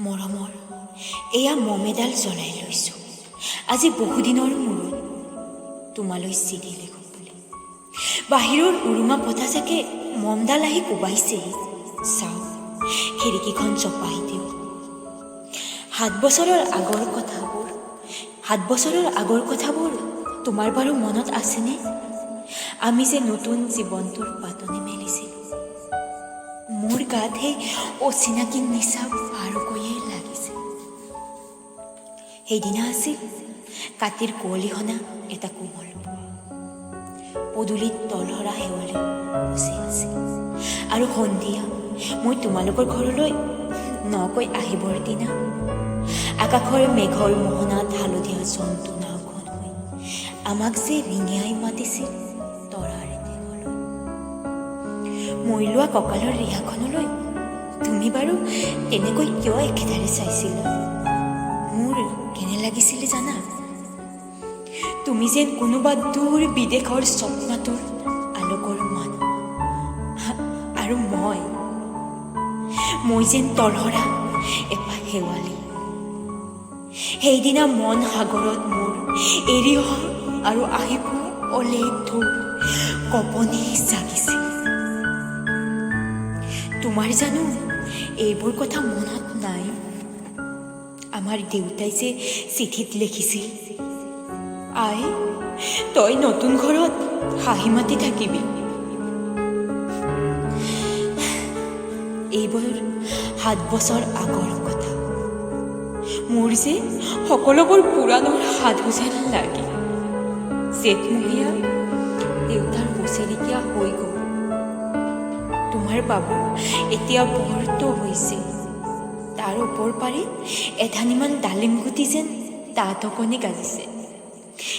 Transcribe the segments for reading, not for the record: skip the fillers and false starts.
মৰমৰ এয়া মম এডাল জ্বলাই লৈছোঁ আজি বহুদিনৰ মূৰত তোমালৈ চিঠি লিখোঁ বুলি। বাহিৰৰ উৰুমা বতাহজাকে মমডাল আহি কোবাইছেহি। চাওঁ খিৰিকীখন চপাই দিওঁ। 7 বছৰৰ আগৰ কথাবোৰ তোমাৰ বাৰু মনত আছেনে? আমি যে নতুন জীৱনটোৰ পাতনি মেলিছিলোঁ। মোৰ গাত সেই অচিনাকি নিচা বাৰুকৈয়ে লাগিছে। সেইদিনা আছিল কাতিৰ কুঁৱলীহনা এটা কোমল পুৱা। পদূলিত তলসৰা শেৱালি গছি আছিল আৰু সন্ধিয়া মই তোমালোকৰ ঘৰলৈ নকৈ আহিবৰ দিনা আকাশৰ মেঘৰ মোহনাত হালধীয়া জন্তু নাওখন হৈ আমাক যে ৰিঙিয়াই মাতিছিল তৰাৰ দেশলৈ। মই লোৱা কঁকালৰ ৰিহাখনলৈ তুমি বাৰু তেনেকৈ কিয় একেধাৰে চাইছিলা? মোৰ কেনে লাগিছিল জানা? তুমি যেন কোনোবা দূৰ বিদেশৰ স্বপ্নটোৰ আলোকৰ মানুহ আৰু মই যেন তলসৰা এপাহ শেৱালি। সেইদিনা মন সাগৰত মোৰ এৰি অহা আৰু আহি পোৱা অলেখ ঢৌ কঁপনি জাগিছিল। তোমাৰ জানো এইবোৰ কথা মনত নাই? আমাৰ দেউতাই যে চিঠিত লিখিছিল, আই তই নতুন ঘৰত হাঁহি মাতি থাকিবি। এইবোৰ 7 বছৰ আগৰ কথা। মোৰ যে সকলোবোৰ পুৰাণৰ সাধু যেন লাগে। জেঠমহীয়া দেউতাৰ বছেৰেকীয়া হৈ গ'ল। তোমাৰ বাবু এতিয়া বৰটো হৈছে। তাৰ ওপৰ পাৰি এধানিমান ডালিম গুটি যেন তাত অকণি গাজিছে।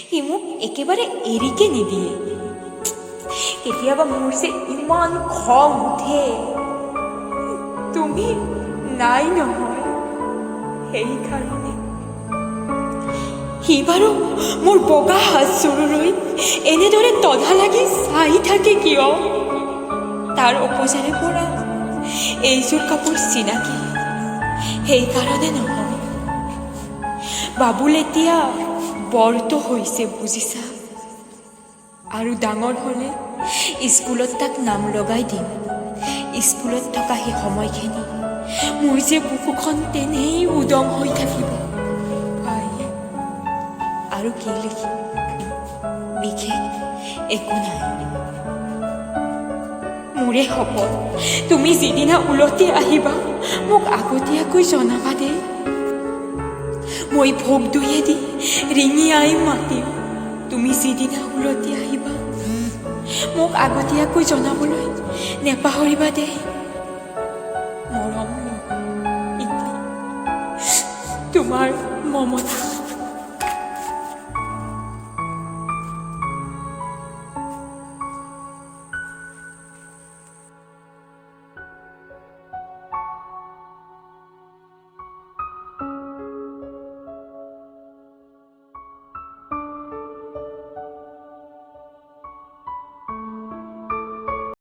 সি মোক একেবাৰে এৰিকে নিদিয়ে। কেতিয়াবা মোৰ যে ইমান খং উঠে। তুমি নাই নহয় সেইকাৰণে। সি বাৰু মোৰ বগা হাতযোৰলৈ এনেদৰে তধা লাগি চাই থাকে কিয়? তাৰ অপোজাৰে পৰা এইযোৰ কাপোৰ চিনাকি সেইকাৰণে নহয়। বাবুল এতিয়া বৰটো হৈছে বুজিছা। আৰু ডাঙৰ হ'লে স্কুলত তাক নাম লগাই দিম। স্কুলত থকা সেই সময়খিনি মোৰ যে বুকুখন তেনেই উদং হৈ থাকিব। আৰু কি লিখিম? বিশেষ একো নাই। মোৰে শপত, তুমি যিদিনা উলটি আহিবা মোক আগতীয়াকৈ জনাবা দেই। মই ভোগ দুয়েদি ৰিঙিয়াই মাতিম। তুমি যিদিনা উলটি আহিবা মোক আগতীয়াকৈ জনাবলৈ নেপাহৰিবা দেই। মৰম তোমাৰ মমতা।